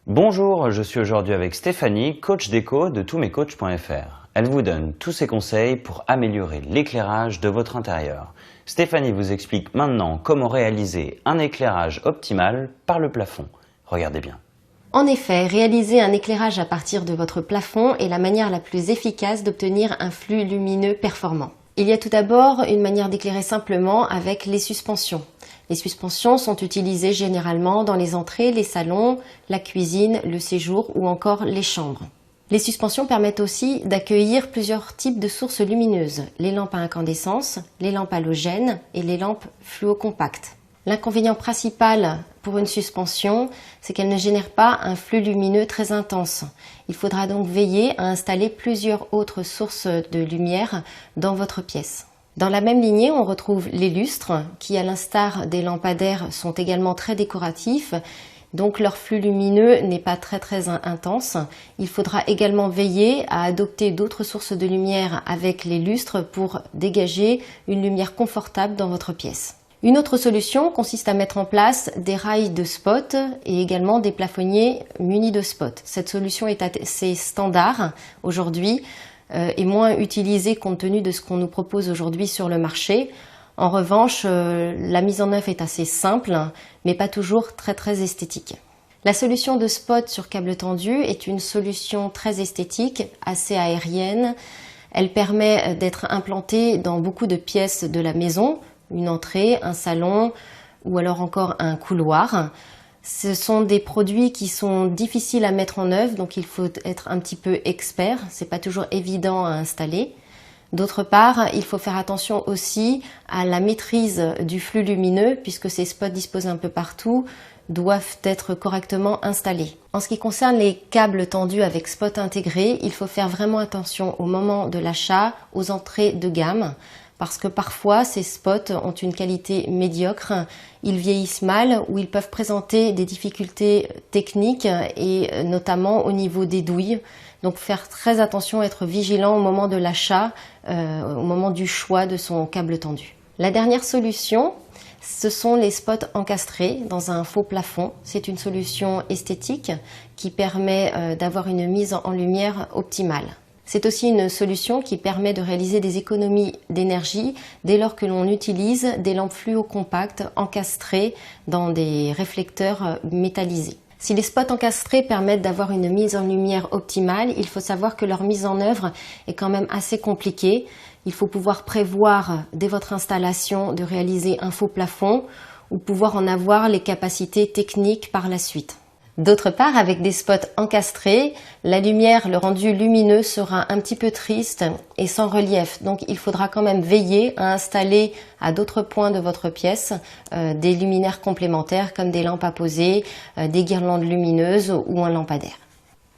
Bonjour, je suis aujourd'hui avec Stéphanie, coach déco de toutmescoachs.fr. Elle vous donne tous ses conseils pour améliorer l'éclairage de votre intérieur. Stéphanie vous explique maintenant comment réaliser un éclairage optimal par le plafond. Regardez bien. En effet, réaliser un éclairage à partir de votre plafond est la manière la plus efficace d'obtenir un flux lumineux performant. Il y a tout d'abord une manière d'éclairer simplement avec les suspensions. Les suspensions sont utilisées généralement dans les entrées, les salons, la cuisine, le séjour ou encore les chambres. Les suspensions permettent aussi d'accueillir plusieurs types de sources lumineuses, les lampes à incandescence, les lampes halogènes et les lampes fluocompactes. L'inconvénient principal pour une suspension, c'est qu'elle ne génère pas un flux lumineux très intense. Il faudra donc veiller à installer plusieurs autres sources de lumière dans votre pièce. Dans la même lignée, on retrouve les lustres qui, à l'instar des lampadaires, sont également très décoratifs. Donc leur flux lumineux n'est pas très intense. Il faudra également veiller à adopter d'autres sources de lumière avec les lustres pour dégager une lumière confortable dans votre pièce. Une autre solution consiste à mettre en place des rails de spot et également des plafonniers munis de spots. Cette solution est assez standard aujourd'hui et moins utilisée compte tenu de ce qu'on nous propose aujourd'hui sur le marché. En revanche, la mise en œuvre est assez simple, mais pas toujours très esthétique. La solution de spot sur câble tendu est une solution très esthétique, assez aérienne. Elle permet d'être implantée dans beaucoup de pièces de la maison, une entrée, un salon ou alors encore un couloir. Ce sont des produits qui sont difficiles à mettre en œuvre, donc il faut être un petit peu expert. C'est pas toujours évident à installer. D'autre part, il faut faire attention aussi à la maîtrise du flux lumineux puisque ces spots disposés un peu partout doivent être correctement installés. En ce qui concerne les câbles tendus avec spot intégrés, il faut faire vraiment attention au moment de l'achat, aux entrées de gamme, parce que parfois ces spots ont une qualité médiocre, ils vieillissent mal ou ils peuvent présenter des difficultés techniques et notamment au niveau des douilles. Donc faire très attention, être vigilant au moment de l'achat, au moment du choix de son câble tendu. La dernière solution, ce sont les spots encastrés dans un faux plafond. C'est une solution esthétique qui permet d'avoir une mise en lumière optimale. C'est aussi une solution qui permet de réaliser des économies d'énergie dès lors que l'on utilise des lampes fluocompactes encastrées dans des réflecteurs métallisés. Si les spots encastrés permettent d'avoir une mise en lumière optimale, il faut savoir que leur mise en œuvre est quand même assez compliquée. Il faut pouvoir prévoir dès votre installation de réaliser un faux plafond ou pouvoir en avoir les capacités techniques par la suite. D'autre part, avec des spots encastrés, la lumière, le rendu lumineux sera un petit peu triste et sans relief. Donc il faudra quand même veiller à installer à d'autres points de votre pièce des luminaires complémentaires comme des lampes à poser, des guirlandes lumineuses ou un lampadaire.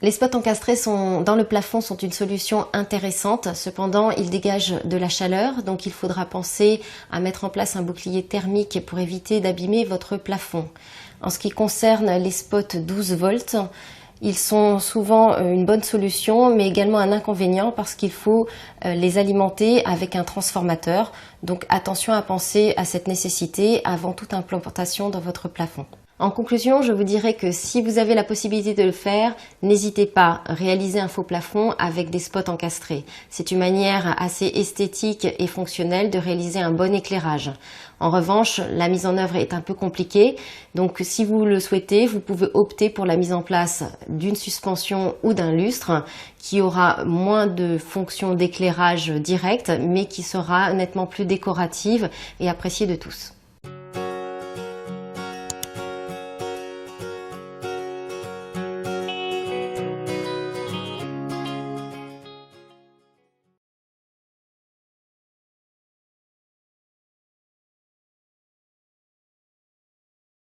Les spots encastrés dans le plafond sont une solution intéressante, cependant ils dégagent de la chaleur, donc il faudra penser à mettre en place un bouclier thermique pour éviter d'abîmer votre plafond. En ce qui concerne les spots 12 volts, ils sont souvent une bonne solution, mais également un inconvénient parce qu'il faut les alimenter avec un transformateur. Donc attention à penser à cette nécessité avant toute implantation dans votre plafond. En conclusion, je vous dirais que si vous avez la possibilité de le faire, n'hésitez pas à réaliser un faux plafond avec des spots encastrés. C'est une manière assez esthétique et fonctionnelle de réaliser un bon éclairage. En revanche, la mise en œuvre est un peu compliquée, donc si vous le souhaitez, vous pouvez opter pour la mise en place d'une suspension ou d'un lustre qui aura moins de fonctions d'éclairage direct, mais qui sera nettement plus décorative et appréciée de tous.